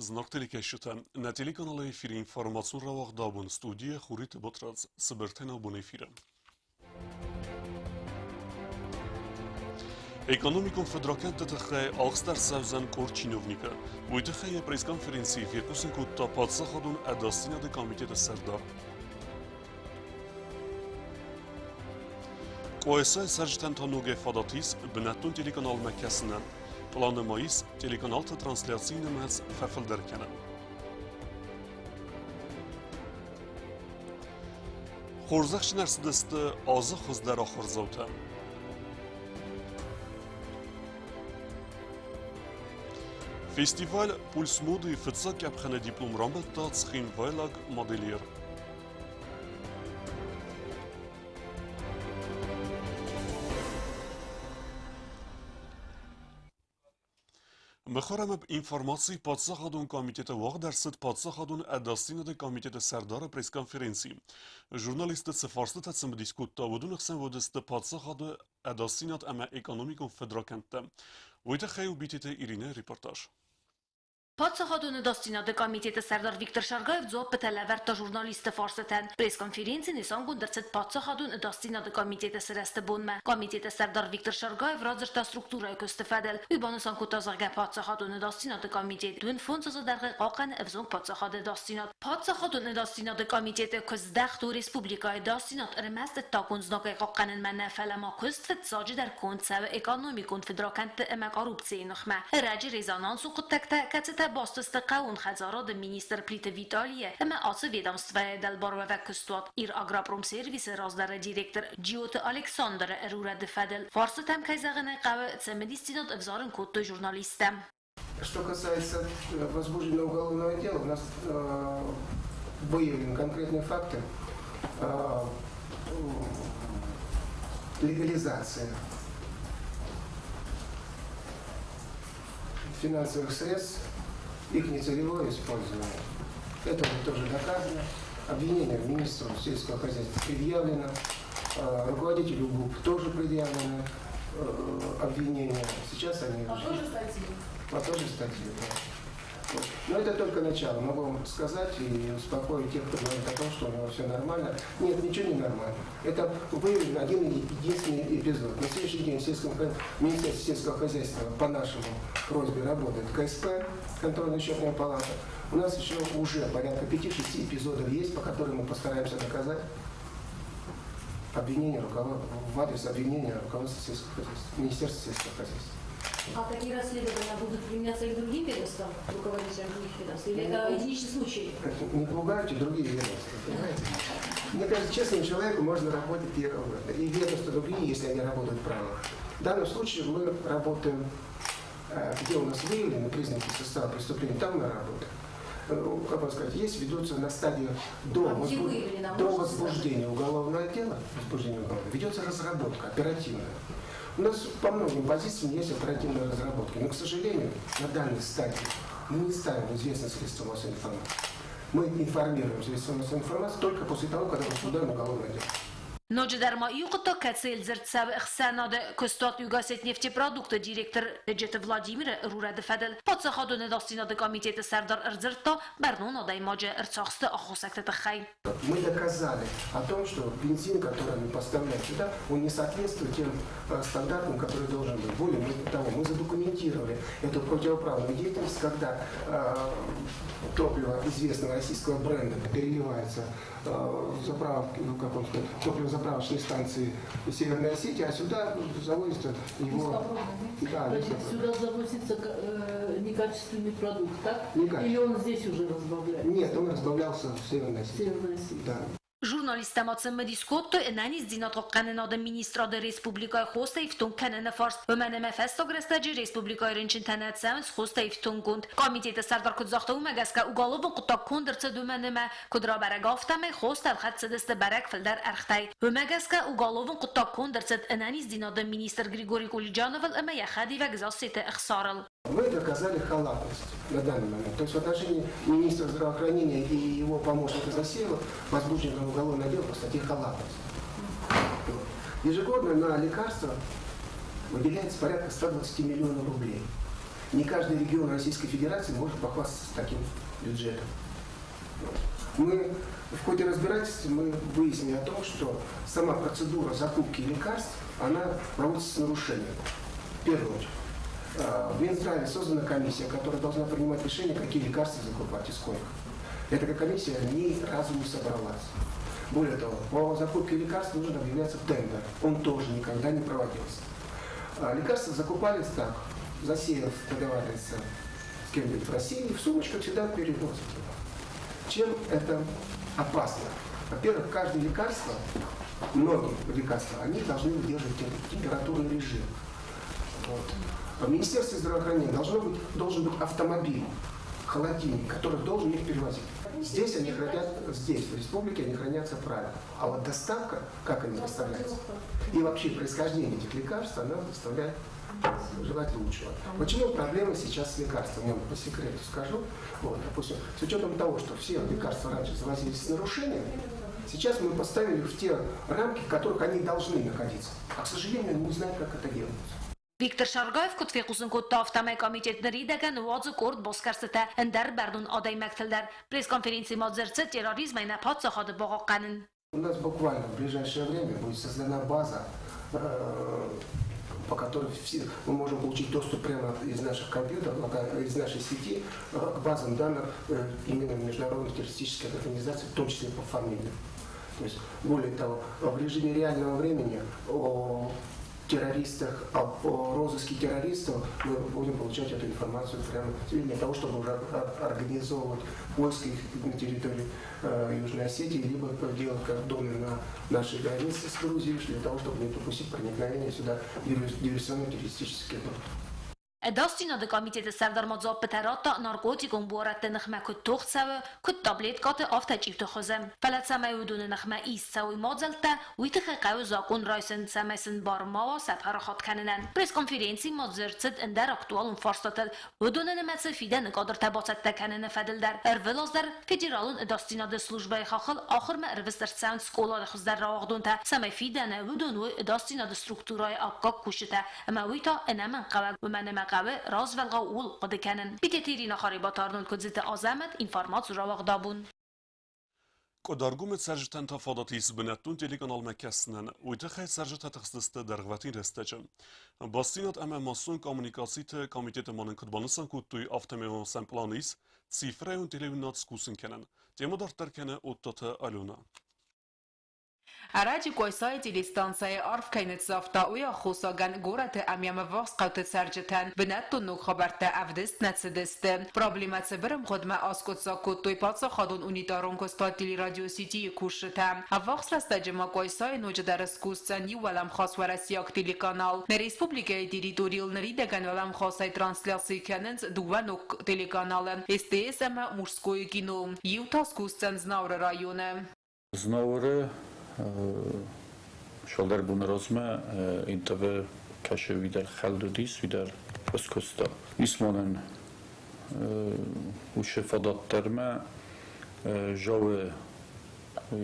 Знак телекешетен на телеканал ефир информацион равах дабун студия хурит батрац сбертена бун ефира. Экономикон федракент тахе алхстар савзан кор чиновника. Буйтахе пресс-конференции фиркусен кутта падсахадун адастина де комитета сардар. Qoysa sajten tanuge fadatis bnatun telekanal mekasinden. Planı Mayıs telekanal translasyonumuz fafıldarken. Xorzaq şinarsidisdi azı xizlara xorzavta. Festival Puls Modi fıtsa kapxana diplom rambatta tsxin vaylag modelier. Мехарам информации подсахадун комитета вагдерсит подсахадун адастинада комитета сардара пресс-конференции. Журналисты цифарсты тацим дискутта вудун хсен вудисты подсахаду адастинат ама экономикон федракентта. Войта хаю битете Ирина репортаж. Падсахадուն դաստինադը կոմիտետը Սարդար Վիկտոր Շարգաև ձոհ պտելավերտա ժուրնալիստը ֆորսետեն պրես-կոնֆերենցին իսան գունդրցետ падսахадուն դաստինադը կոմիտետը սրաստը բունմը կոմիտետը Սարդար Վիկտոր Շարգաև ռազրտա ստրուկտուրայ կստվադել ուբանուսան կուտազաղգա падսахадուն դաստինադը կոմիտետուն ֆոնցոզը դարղը qaqan evzong падсахады դաստինադ падсахадուն դաստինադը կոմիտետը կզդախտու ռեսպուբլիկայ դաստինադ ըրմաստ տակուն զնոկայ qaqanın mənə fəlama կստվտ սաջի դար կոնցավ էկոնոմիկուն ֆեդրականտ əmə կորուպցիի նխմə հրաջի ռեզոնանս ու qıttakta կացետə Bostıstı qavun xəzaradı minister Plita Vitaliye əmə ası vedamstvaya dalbarvəvə küstuat ir agraprom servisi razları direktor Giota Aleksandra Eruradı fədil Farsı təm kayzağına qavı цемедистинат evzarın koddu jurnalistəm. Что касается возбужденного уголовного дела, у нас выявлены конкретные факты легализации финансовых средств, их нецелевое использование. Это тоже доказано. Обвинение министру сельского хозяйства предъявлено, руководителю ГУП тоже предъявлено обвинения. Сейчас они... По той же статье? По той же статье, да. Вот. Но это только начало. Могу вам сказать и успокоить тех, кто говорит о том, что у него все нормально. Нет, ничего не нормально. Это выявлен один единственный эпизод. На следующий день Министерство сельского хозяйства по нашему просьбе работает КСП, контрольно-счетная палата. У нас еще уже порядка 5-6 эпизодов есть, по которым мы постараемся доказать обвинение в адрес обвинения руководства сельского хозяйства, Министерства сельского хозяйства. А такие расследования будут применяться и к другим ведомствам, руководителям других ведомств? Или это единичный случай? Не пугайте другие ведомства, понимаете? Мне кажется, честному человеку можно работать и ведомства другие, если они работают правильно. В данном случае мы работаем, где у нас выявлены признаки состава преступления, там мы работаем. Как вам сказать, есть, ведутся на стадии до возбуждения уголовного дела, ведется разработка оперативная. У нас по многим позициям есть оперативные разработки, но, к сожалению, на данной стадии мы не ставим известность средства массовой информации. Мы информируем средства массовой информации только после того, когда возбуждаем уголовное дело. Nojidermai uqta katsel zertsav ixsanada kustat yugaset nefti produkta direktor Recep Vladimir Rurad fadel podsaxadun dastinada komiteti Sardar Erzerto Barnona даймаджа Эрцахста ахосакта тахай. Мы доказали о том, что бензин, который мы поставляем сюда, он не соответствует тем стандартам, которые должен быть. Более того, мы задокументировали эту противоправную деятельность, когда топливо известного российского бренда переливается в заправки, топливозаправочной станции Северной Осетии, а сюда завозится его... Да, сюда завозится некачественный продукт, так? Некачественный. Или он здесь уже разбавляется? Нет, он разбавлялся в Северной Осетии. Северной Осетии. Да. Jurnalistamatsın mediskotto enaniz dinatro kanada ministra da Respublikaya xosta iftun kanana fars ve meneme festogrestaci Respublikaya rinçin tanetsevens xosta iftun gund komiteti Sardar kudzaxta umagaska ugalovun qutak kondrtsa dumeneme kudra baragaftame xosta khatsadiste barak fildar arxtay umagaska ugalovun qutak kondrtsa enaniz dinada ministr Grigoriy Kulijanov ama yaxadi ve gzasite ixsaral. Мы доказали халатность на данный момент. То есть в отношении министра здравоохранения и его помощника Засеева возбуждено уголовное дело по статье халатность. Ежегодно на лекарства выделяется порядка 120 миллионов рублей. каждый регион Российской Федерации может похвастаться таким бюджетом. Мы в ходе разбирательства мы выяснили о том, что сама процедура закупки лекарств, она проводится с нарушением. В первую очередь. В Минздраве создана комиссия, которая должна принимать решение, какие лекарства закупать и сколько. Эта комиссия ни разу не собралась. Более того, по закупке лекарств нужно объявляться тендер. Он тоже никогда не проводился. Лекарства закупались так. Засеяв договаривается с кем-нибудь в России, в сумочках всегда переносят. Чем это опасно? Во-первых, каждое лекарство, многие лекарства, они должны выдерживать температурный режим. Вот. В Министерстве здравоохранения должен быть автомобиль, холодильник, который должен их перевозить. Здесь они хранят, здесь, в республике, они хранятся правильно. А вот доставка, как они доставляются, и вообще происхождение этих лекарств, она доставляет желать лучшего. Почему проблема сейчас с лекарствами? Я вам по секрету скажу. Вот, допустим, с учетом того, что все лекарства раньше завозились с нарушением, сейчас мы поставили в те рамки, в которых они должны находиться. А, к сожалению, они не знают, как это делается. Viktor Shargoyev kutfiqusın kutda avtamay komitetleri dagan vazı kord boskarsıta ender berdun aday mektilder. Пресс-конференции модзерцы терроризма и напад заходы боғаққанын. У нас буквально в ближайшее время будет создана база, по которой мы можем получить доступ прямо из наших компьютеров, из нашей сети к базам данных именно международных террористических организаций, в том числе по фамилиям. То есть, более того, в режиме реального времени о террористах, о розыске террористов мы будем получать эту информацию прямо для того, чтобы уже организовывать поиск их на территории Южной Осетии, либо делать кордоны на нашей границе с Грузией, для того, чтобы не допустить проникновения сюда диверсионно-террористических групп. Edastina de komitete serdar modzab betarata narkotikum borat nakhma kut toxsaw kut tablet kat aftajib tokhzam falatsama udun nakhma issawi modzalta witkhaqaw zakon raisen samasin barma safarakhat kananan press-konferensi modzertsid indar aktual farsatal udun namatsa fidan qadr tabatsatda kanana fadildar ervelazlar federalun edastina de slujbay khakhil akhir ma ervestar sound skola khuzdar rawagdunta sama fidan udun edastina de strukturay akak kushita ama wita enaman qawa manama قوي راز والغاول قد كانن بتتيرين خريباتارنون كزت أزامت إنفورمات زراوغ دابون Կոդարգում է սարժտան թավադատիս բնատուն տելեկանալ մեկասնան, ույտեղ է սարժտա տխստստը դարգվատին ռեստեջը։ Բաստինատ ամե մասուն կոմունիկացիթը կոմիտետը մանն կդբանսան կուտույ ավտեմեոնսան պլանիս, ծիֆրայուն տելևինատ սկուսն կենան, տեմը դարտարկենը օտտաթը ալյունա։ Araci koysay dilistansaya arf kaynet zafta uya xusagan gorate amyama vaqs qawtet sarjatan binattu nuk khabarta avdist natsidiste problematse birim khudma askotsa kutoy patsa khadun unitarun kosta tili radio city kushta avaqs rastajma koysay nojdaras kustan yuwalam khas warasiyak telekanal na respublika territorial naridagan walam khasay transляции kanens duvanuk telekanalen STS ama мужское кино Ютас kustan znavra rayona Znavra Şalder bunlarozma intave kaşı vidar xaldudis vidar oskosta. İsmanen uşefadatlarma jave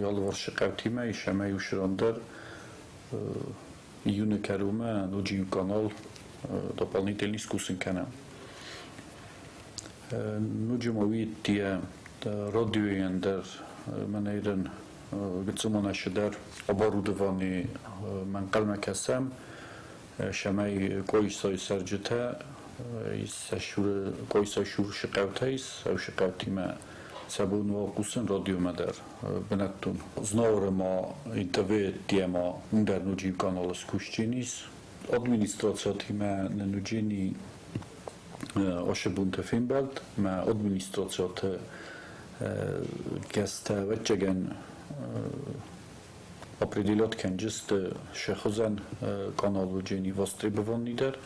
yalvar şikayetime işeme uşrandır iune karume dojiu kanal doполнительный скусен канал. Nujumovi tie radioender maneren Գծումն աշդար оборудовանի մանկալմակ ասեմ շամայ կոյսոյ սարջթա իսաշուր կոյսաշուր շկավթայս au շկավտիմա սաբունու ակուսն ռադիոմադար բնատուն զնորմա ինտվե տեմա ունդարնուջի կանալս կուշչինիս администрацияտիմա ննուջինի աշբունտը ֆինբալտ մա администрацияты գեստը վճգեն определят кенджист шехозан канал вджени востребованидер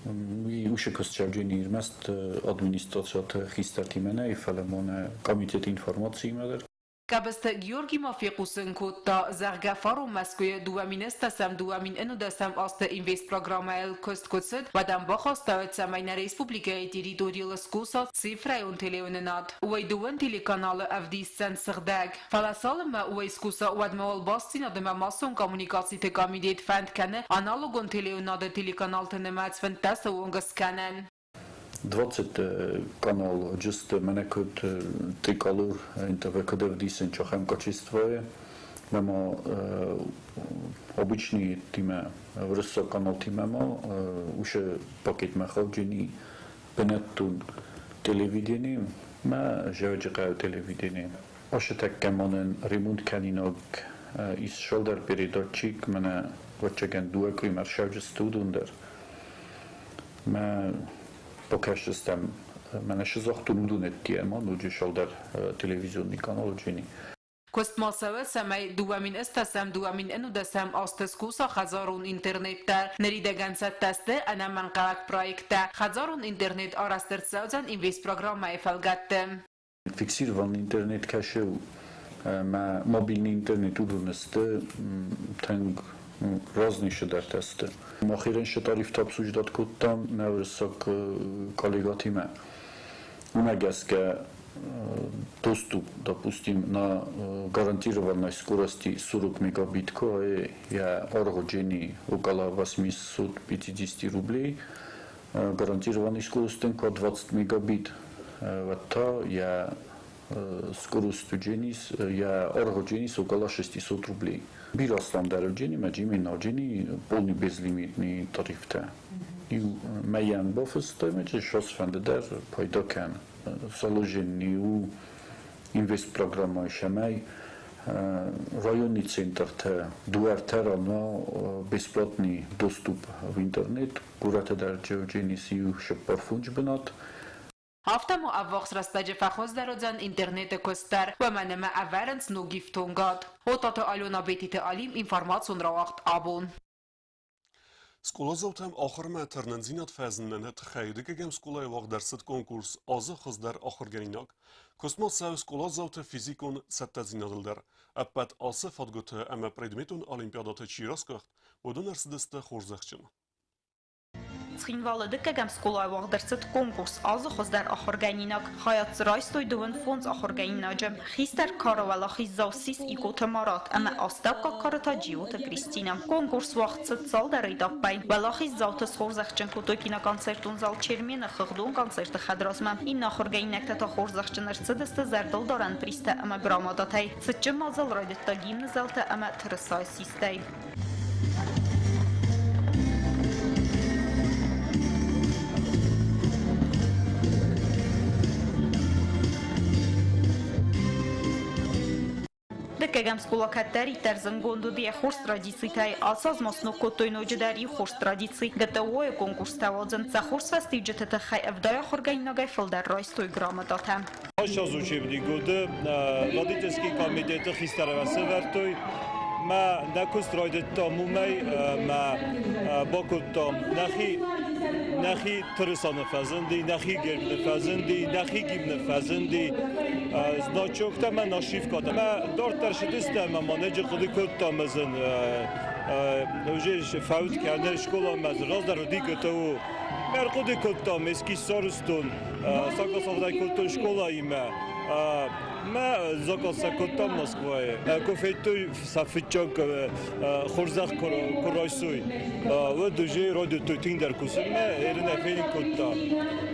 и уше косчавджени ирмест администрацията хистатимена и фалемона комитет информации медер Kabeste Georgi Mafikusin kutta Zargafaru Moskva duaminesta sam duamin enudasam asta invest programa el kost kotset vadam bakhasta etsamay Respublika territorial skusa cifra un telefonat uay duan telekanal avdissan sırdag falasal ma uay skusa vadmal bastina de mason kommunikasi te komitet fand kane analogon telefonat telekanal tenemats fantasta ungas kanen 20 канал just менекут триколор интове кодев дисен чохам качествое мемо обычный тиме высок канал тимемо уже пакет маховджини бенеттун телевидение ما جوجي قاو تلفزيوني أشتك كمان ريموت كانينوك إس شولدر بريدوتشيك منا وچكن دو كوي مرشاج ستودون در ما بكشستم من شزاخت مدونت تيما نوجي شولدر تلفزيوني كانال جيني Костмасове самай дуамин استسم дуамин انو دسم آستسکوسا خزارون اینترنت در نریدگن ستسته انا منقلق پرویکت خزارون اینترنت آرستر سازن اینویس پروگرام مای فلگتم فیکسیروان اینترنت کشه ما موبیل اینترنت uduneste تنگ رازنیشه در تسته ماخیرنش تعریف تاب سوجدات کتام نورساک коллегати ما اونگست که доступ, допустим, на гарантированной скорости 40 мегабит, я оргоджени около 850 рублей, гарантированной скоростью 20 мегабит. Вот я скоростью дженис, я оргодженис около 600 рублей. Бира стандарджени, маджими наджени, полный безлимитный тариф-то. И моян бофс, то есть, что сфандер пайдакан. Заложение у инвест программы шамай районный центр те дуартера на бесплатный доступ в интернет город در جوجینی سیو شپار فونج بنات هفتم و اوقس رستج فخوز درودن اینترنت کستر و من ما اورنس نو گیفتونگاد هوتات آلونا بیتیت آلیم اینفارماتسون را وقت آبون Скола завтам ахыр мәтернен зинат фәзіннен тхайды кегем сколай вақ дәрсет конкурс азы қыздар ахыр генинак. Космос сәу скола завты физикон сәтті зинадылдар. Әппәт асы фатгөті әмә предметун олимпиадаты чираскахт, одын әрсідісті хорзақчын. Цхинвалы диккәгәм сколай вагдырсыт конкурс азы хоздар ахырганинак хаят зрайстой дуын фонз ахырганинаджем хистер каравала хиззаусис икоты марат әмә астапка карата джиоты Кристина конкурс вақтсыт салдар идаппай вала хиззауты схорзақчын кутойкина концертун зал чермена хыгдун концерты хадразма инна ахырганинакта та хорзақчын арцыдысты зардыл даран присте әмә грамадатай цытчын мазал радетта гимны залты әмә тырысай систей Диккәгәм скола кәттәри тәрзен гонду дия хорс традицитай алсаз масно котойно җдари хорс традиций гатавой конкурс тавазын за хорс фестивҗете хай авдая хорганинагай филдар райстой грамотата. Աշոզ учебник годы родительский комитет хистаравасы вертой ما نکوست راید تامومی ما باکوتام نخی ترسان فزندی نخی گرد فزندی نخی گیم فزندی ناچوکتا من ناشیف کردم ما دار ترشدستم ما نجی خودی کتام مزن اوجش فوت کرده شکل مز راز در دیگه تو مر خودی کتام اسکی سارستون ساکا سافدای کتون شکل ما زاکاسا کتام مسکوای کوفیتوی سافیچاک خورزاق کرایسوی و دوجه رادیو توتین در کوسم ما ایرنا فیلی کتا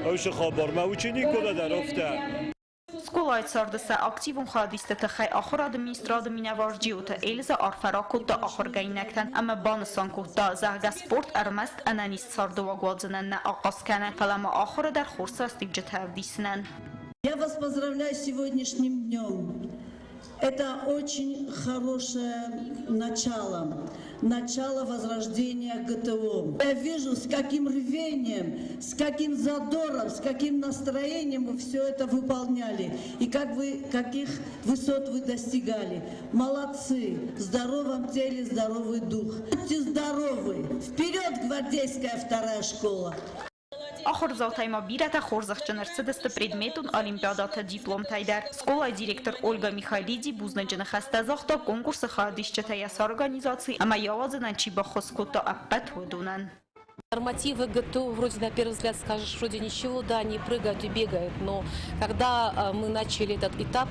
اوش خبر ما وچینی کلا در افته Сколайт сардыса активун хадисте тхай ахыр администрада минаварджиута Элиза Арфаракутта ахыргайнактан ама банысан кутта загда спорт армаст ананист сардова гвадзанан на акаскана калама ахыры дар хорса стибджетавдиснан. Я вас поздравляю с сегодняшним днем. Это очень хорошее начало возрождения ГТО. Я вижу, с каким рвением, с каким задором, с каким настроением вы все это выполняли. И каких высот вы достигали. Молодцы! В здоровом теле здоровый дух. Будьте здоровы! Вперед, гвардейская вторая школа! Ахыр залтайма бирата хорзахчынар цыдысты предметун олимпиадата диплом тайдар. Сколай директор Ольга Михайлиди бузнажыны хастазахта конкурсы хадишчата яс организации, ама явазынан чиба хоскота аппат выдунан. Нормативы ГТО вроде на первый взгляд скажешь, вроде ничего, да, они прыгают и бегают, но когда мы начали этот этап,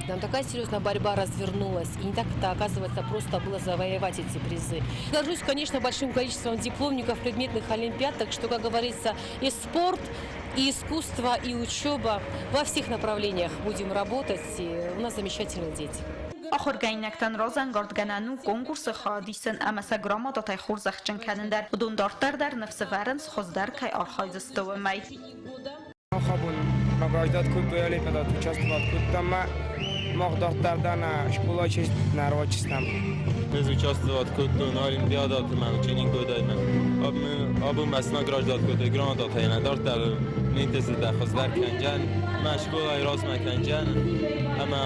Там такая серьезная борьба развернулась. И не так-то, оказывается, просто было завоевать эти призы. Горжусь, конечно, большим количеством дипломников, предметных олимпиад. Так что, как говорится, и спорт, и искусство, и учеба. Во всех направлениях будем работать. И у нас замечательные дети. Ахоргайнактан розан гардгананու կոնկուրսը խադիսն ամասագրամատոթայ խորզախճնքանն դար ուդունդարտար դար նվսվարնս խոզդար կայ արխայզստովը մայ Խաբուն նագայդատ կուտու ելիպետատ ուչաստվատ կուտտամա մաղդարտարդան շկոլա չես նարվաչստամ Biz участвовать куту на олимпиадах мы ученик годаем. Абу масна граждан куты гранат атайна дартар нинтез дخزدار کنجان مشغول راز مکنجان اما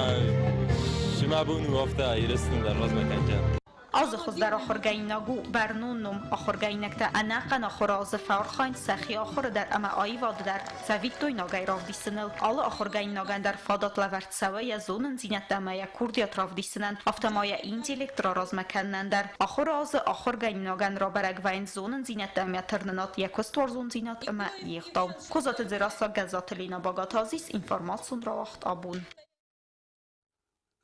شما بونو افتا ایرستن در راز مکنجان از خزدار آخرگیناگو برنونم آخرگینکتا انقنا خراز فارخاین سخی آخر در اما آیواد در سویت دوی ناگای راو دیسنل آل آخرگیناگن در فادات لورد سوی زونن زینت دمای کوردیات راو دیسنن افتمای اینتیلکت را راز مکنن در آخر آز آخرگیناگن را برگوین زونن زینت دمای ترننات یکستور زون زینت اما یختام کزات زراسا گزات لینا باگاتازیس اینفرماسون را وقت آبون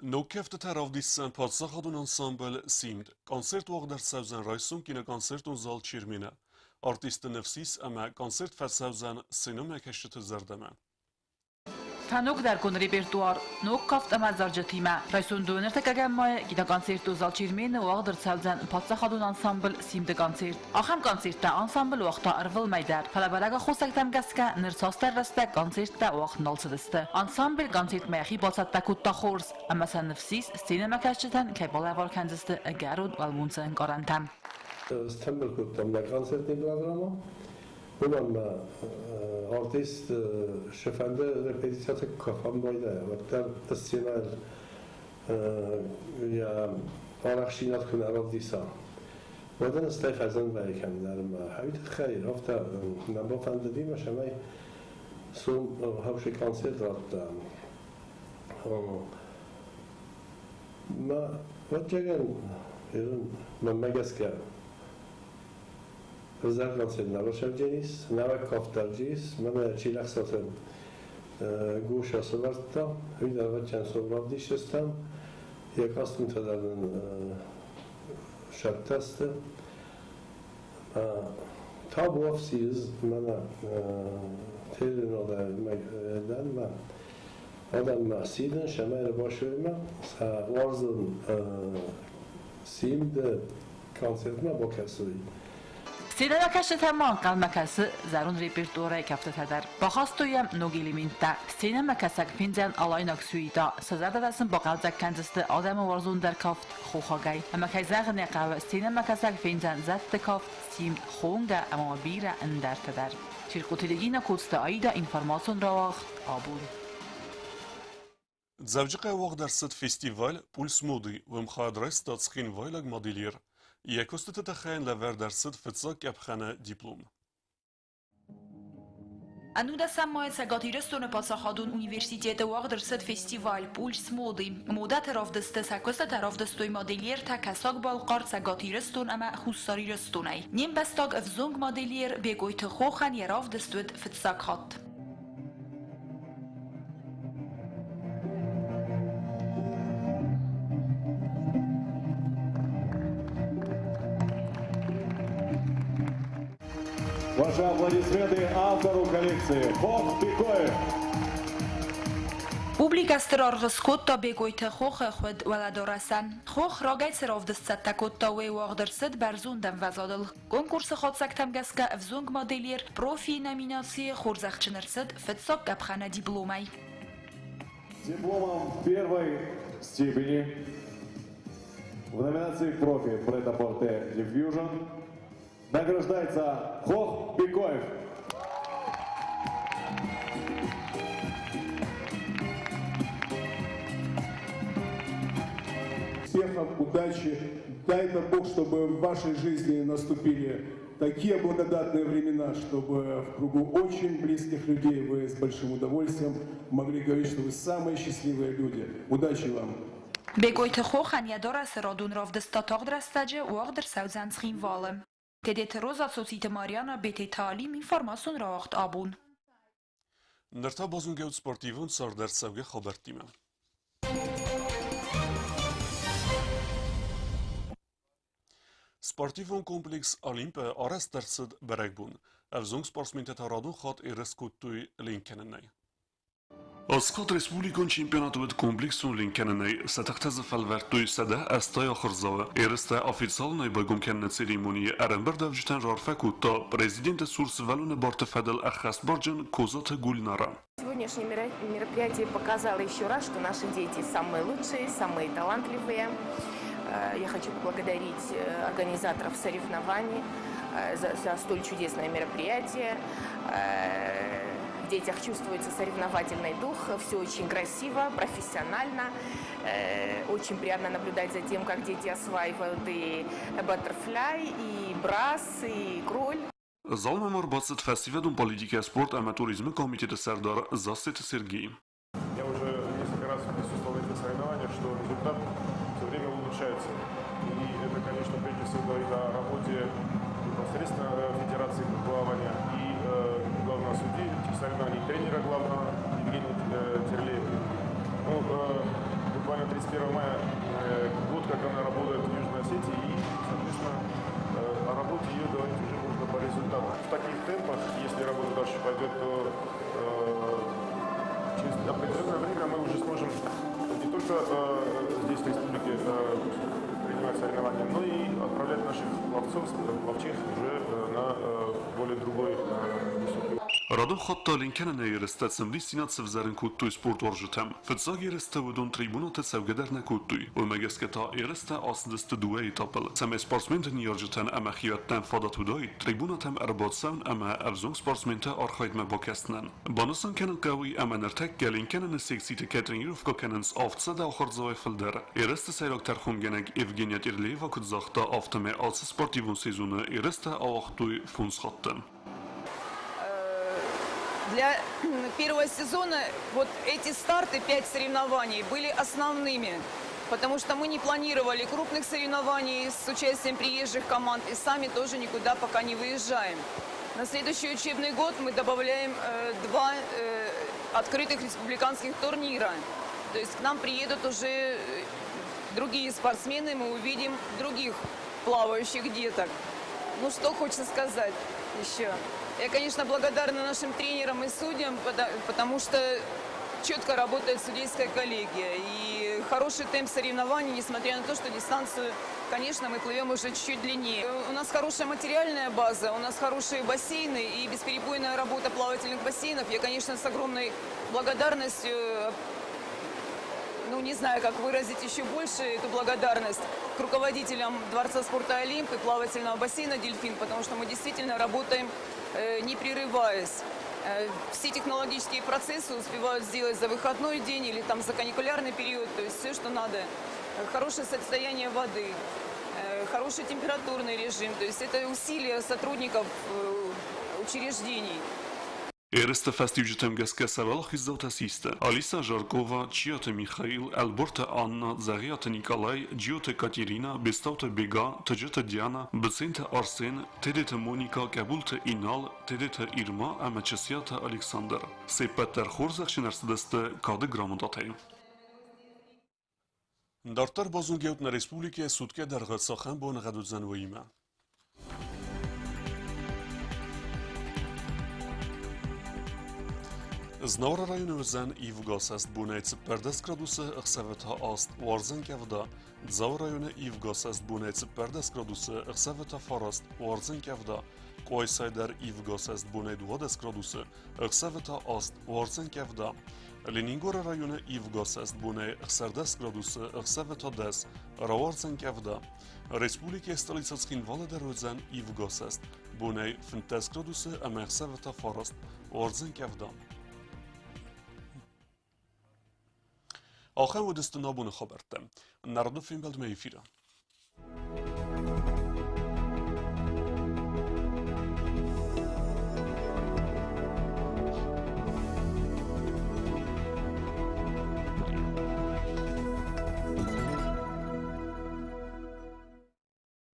Nog efter teravdissen patsahadun ensemble simd. Konsert vaq der sevzen raysun kine konsertun zal çirmine. Artist nefsis ama konsert fesevzen sinema keşiti zerdeme. Tanok در کن ریپرتوار نوک کافت اما زرجتیمه رایسون دونر تکگم مای گیدا کانسرت و زالچیرمین و آقدر سوزن پاتسا خادون انسامبل سیمده کانسرت آخم کانسرت تا انسامبل وقتا ارول میدر فلبرگا خوستک تمگسکه نرساستر رسته کانسرت تا وقت نالسدسته انسامبل کانسرت میخی باسد تکوت تا خورس اما سن نفسیس سینما کشتن که بالا وار کنزسته اگرود والمونسن گارانتم استنبول کتم در کانسرت نیدوادراما Bundan artist şefende repetisyatı kafam boyda. Vaktar tasdiyeler ya arşinat kına radisa. Vadan استای خزان برای کم دارم. حبیت خیر. هفته نبا فندی مشامای سوم هاوش کانسرت رفت. ما وجهن من مگسکر. Özel konser naroşevceğiz, nava kaftarcıyız. Ben çilek satın guşa sıvartta, hüda veçen soğuk dişestem. Yakastım tadarın şarttastı. Tabu ofsiyiz, bana terin odaydan ben. Adam mahsidin, şemayla başvurma. Varzın simde konsertime bakasıyım. سینما کشت ما قلم کسی زرون ریپرتوره کفته تدر با خواستویم نوگیلیمینتا سینما کسک فینزن آلایناک سویدا سزرده دستن با قلزک کنزسته آدم وارزون در کافت خوخاگای اما که زغنی قوه سینما کسک فینزن زد کافت سیم خونگه اما بیره اندر تدر شرکتیلگی نکوست آیدا اینفرماسون را وقت آبون زوجقه وقت در ست فستیوال پولس مودی و مخادره ستاد سخین وایلگ مادیلیر یکوست تتخین لور در ست فتساک ابخانه دیپلوم. انودا سمای سگاتیرستون پاسخادون اونیورسیتیت واق در ست فستیوال پولس مودی مودا طرف دسته سکوست طرف دستوی مدلیر تا کساک بالقار سگاتیرستون اما خوستاریرستونای نیم بستاگ افزونگ مدلیر بگویت خوخن یراف دستود فتساک هات Ваши аплодисменты автору коллекции Хох Пикоев. Publika strargis kotta begoyte خوخ خود ولدارسن خوخ راگای سراف دست تکوتا و واقدرست برزوندم وزادل کنکورس خود سکتم گسکه افزونگ مدلیر پروفی نامیناسی خورزخچنرست فتساک گبخانه дипломай. Дипломом первой степени в номинации профи Прет-а-Порте Diffusion награждается Хох Пикоев. Успехов, удачи. Дай-то Бог, чтобы в вашей жизни наступили такие благодатные времена, чтобы в кругу очень близких людей вы с большим удовольствием могли говорить, что вы самые счастливые люди. Удачи вам! بگویت خوخن یدار سرادون راف دستاتاق درستجه واقدر سوزن سخیم والم. تدیت روزا سوسیت ماریانا بیت تعلیم اینفرماسون را وقت آبون. نرتا بازون گود سپورتیون سار در سوگه خبرتیمه. Sportivon kompleks Olympe arrest dersid bereikbun. Evzong sportsmintet haradun khat eres kuttuy linkenenay. اسقاط ريسبوليكون شامبيونات كومبلكسون لينكنني ستختزف الفرتوي سدا استا خرزاوه ارستا افيتسال نايباغوم كانت سيريموني ارنبر دافجتان رارفاكوتا بريزيدنت سورس فالون بارتفادل اخاس برجن كوزات гульнара. Сегодняшнее мероприятие показало еще раз, что наши дети самые лучшие, самые талантливые. Я хочу поблагодарить организаторов соревнований за столь чудесное мероприятие. В детях чувствуется соревновательный дух, все очень красиво, профессионально. Очень приятно наблюдать за тем, как дети осваивают и баттерфляй, и брас, и кроль. Залма Марбацет фестивалом политики и спорта аматуризма комитета Сардар Засет Сергей. Я уже несколько раз присутствовал в этих соревнованиях, что результат все время улучшается. И это, конечно, прежде всего говорит о работе непосредственно Федерации плавания и главного судьи этих соревнований, тренера главного Евгения Терлеева. Ну, буквально 31 мая год, как она работает в Южной Осетии, и, соответственно, о работе ее говорить уже можно по результатам. В таких темпах, если работа дальше пойдет, то через определенное время мы уже сможем не только здесь, в республике, принимать соревнования, но и отправлять наших пловцов, пловчих уже на более другой высокий. Radon hatta linkenen erestet som listinat sevzaren kuttuy sport orjutem. Fëtsag ereste vëdon tribunat e sevgeder kuttuy. U me gesketa ereste asndës të duhe i tapel. Se me sportsmente një orgjuten e me khivetten fadat udoj, tribunatem erbatsen e me evzong sportsmente arkhajt me bokestnen. Banësën kenen kawi e me nërtek gelinkenen e seksit e ketrin jrufka kenens aftse dhe akharzoj fëlder. Ereste sejlak terhun genek Evgenia Tерлеева këtë zakta afte me atse sportivun sezone ereste awaktuj funshatten. Для первого сезона вот эти старты, 5 соревнований, были основными, потому что мы не планировали крупных соревнований с участием приезжих команд и сами тоже никуда пока не выезжаем. На следующий учебный год мы добавляем 2 открытых республиканских турнира. То есть к нам приедут уже другие спортсмены, мы увидим других плавающих деток. Ну что хочется сказать еще? Я, конечно, благодарна нашим тренерам и судьям, потому что четко работает судейская коллегия. И хороший темп соревнований, несмотря на то, что дистанцию, конечно, мы плывем уже чуть-чуть длиннее. У нас хорошая материальная база, у нас хорошие бассейны и бесперебойная работа плавательных бассейнов. Я, конечно, с огромной благодарностью, ну, не знаю, как выразить еще больше эту благодарность к руководителям Дворца спорта «Олимп» и плавательного бассейна «Дельфин», потому что мы действительно работаем не прерываясь. Все технологические процессы успевают сделать за выходной день или там за каникулярный период, то есть все, что надо. Хорошее состояние воды, хороший температурный режим, то есть это усилия сотрудников учреждений. Ereste festivaljutem geske sevel khizdot asiste. Alisa Jarkova, Chiate Mikhail, Alberta Anna, Zariate Nikolaj, Giote Katerina, Bestaute Bega, Tëgjete Diana, Bëcente Arsen, Tedete Monika, Kabulte Inal, Tedete Irma, ama Qësjate Alexander. Se Peter Horzakshën Ersedeste ka dhe gramondatej. Ndartar bazungevt në Respublike Sutke dërgët sëkhen bo në gëdut zanvojime. Znavra rajonu vëzën i vëgasest bunajt së përdes graduse ëksevet ha ast warzen kevda. Dzavra rajonu i vëgasest bunajt së përdes graduse ëksevet ha farast warzen kevda. Kuaj sajder i vëgasest bunajt vëdes graduse ëksevet ha ast warzen kevda. Leningore rajonu i vëgasest bunaj ëkserdes graduse ëksevet ha des rawarzen kevda. Respublike Stolicët Skinvalle der vëzën i vëgasest bunaj fëntes graduse e me ëksevet ha farast warzen kevda. آخر و دست نابون خبرته. نردو فیلم بلد میفیره.